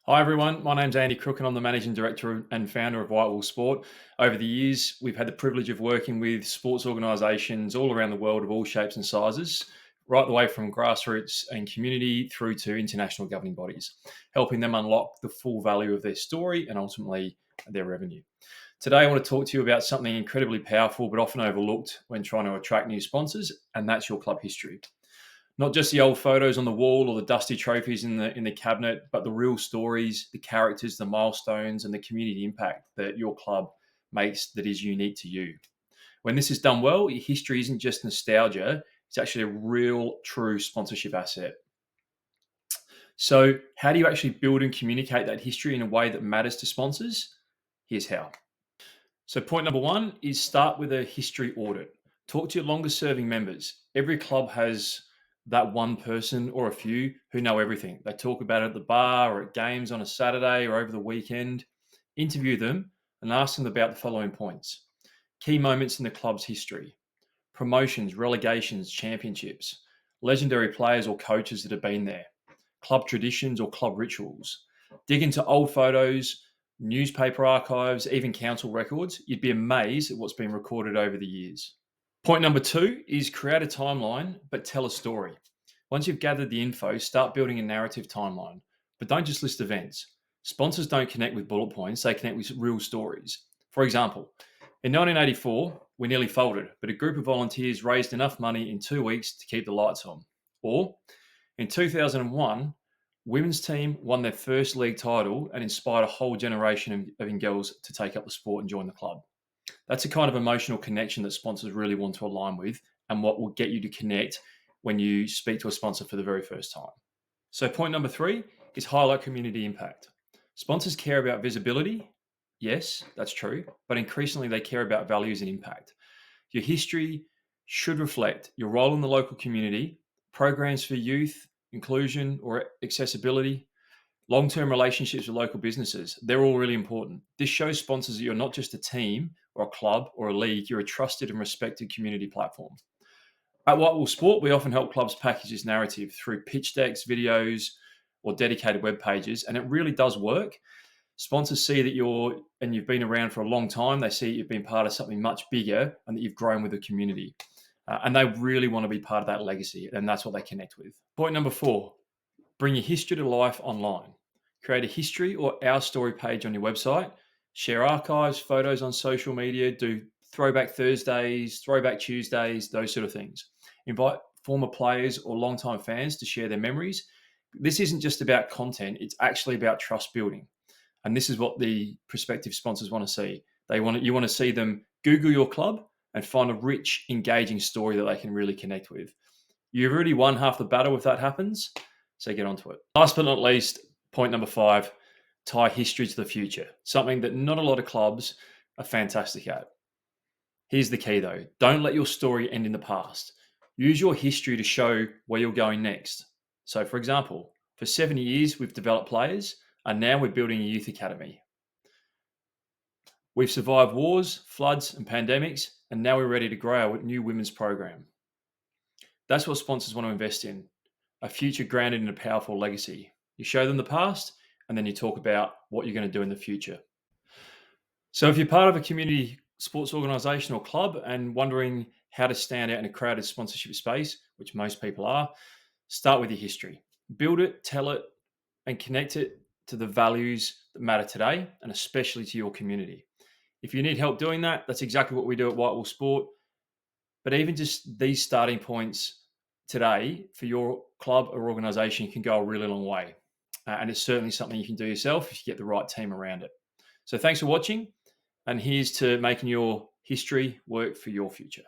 Hi everyone, my name's Andy Crook and I'm the Managing Director and founder of Whitewall Sport. Over the years, we've had the privilege of working with sports organisations all around the world of all shapes and sizes, right the way from grassroots and community through to international governing bodies, helping them unlock the full value of their story and ultimately their revenue. Today, I want to talk to you about something incredibly powerful but often overlooked when trying to attract new sponsors, and that's your club history. Not just the old photos on the wall or the dusty trophies in the cabinet, but the real stories, the characters, the milestones, and the community impact that your club makes that is unique to you. When this is done well, your history isn't just nostalgia, it's actually a real, true sponsorship asset. So, how do you actually build and communicate that history in a way that matters to sponsors? Here's how. So, point number one is start with a history audit. Talk to your longest serving members. Every club has that one person or a few who know everything. They talk about it at the bar or at games on a Saturday or over the weekend. Interview them and ask them about the following points: key moments in the club's history, promotions, relegations, championships, legendary players or coaches that have been there, club traditions or club rituals. Dig into old photos, newspaper archives, even council records. You'd be amazed at what's been recorded over the years. Point number two is create a timeline, but tell a story. Once you've gathered the info, start building a narrative timeline, but don't just list events. Sponsors don't connect with bullet points, they connect with real stories. For example, in 1984, we nearly folded, but a group of volunteers raised enough money in 2 weeks to keep the lights on. Or in 2001, women's team won their first league title and inspired a whole generation of girls to take up the sport and join the club. That's a kind of emotional connection that sponsors really want to align with and what will get you to connect when you speak to a sponsor for the very first time. So, point number three is highlight community impact. Sponsors care about visibility. Yes, that's true. But increasingly, they care about values and impact. Your history should reflect your role in the local community, programs for youth, inclusion, or accessibility, long-term relationships with local businesses. They're all really important. This shows sponsors that you're not just a team or a club or a league, you're a trusted and respected community platform. At Whitewall Sport, we often help clubs package this narrative through pitch decks, videos, or dedicated web pages, and it really does work. Sponsors see that you've been around for a long time. They see you've been part of something much bigger and that you've grown with the community. And they really want to be part of that legacy, and that's what they connect with. Point number four, bring your history to life online. Create a history or our story page on your website. Share archives, photos on social media, do throwback Thursdays, throwback Tuesdays, those sort of things. Invite former players or longtime fans to share their memories. This isn't just about content, it's actually about trust building. And this is what the prospective sponsors want to see. You want to see them Google your club and find a rich, engaging story that they can really connect with. You've already won half the battle if that happens, so get onto it. Last but not least, point number five, tie history to the future, something that not a lot of clubs are fantastic at. Here's the key though, don't let your story end in the past. Use your history to show where you're going next. So for example, for 70 years, we've developed players, and now we're building a youth academy. We've survived wars, floods, and pandemics, and now we're ready to grow our new women's program. That's what sponsors want to invest in, a future grounded in a powerful legacy. You show them the past, and then you talk about what you're going to do in the future. So if you're part of a community sports organisation or club and wondering how to stand out in a crowded sponsorship space, which most people are, start with your history. Build it, tell it, and connect it to the values that matter today, and especially to your community. If you need help doing that, that's exactly what we do at Whitewall Sport. But even just these starting points today for your club or organisation can go a really long way. And it's certainly something you can do yourself if you get the right team around it. So thanks for watching. And here's to making your history work for your future.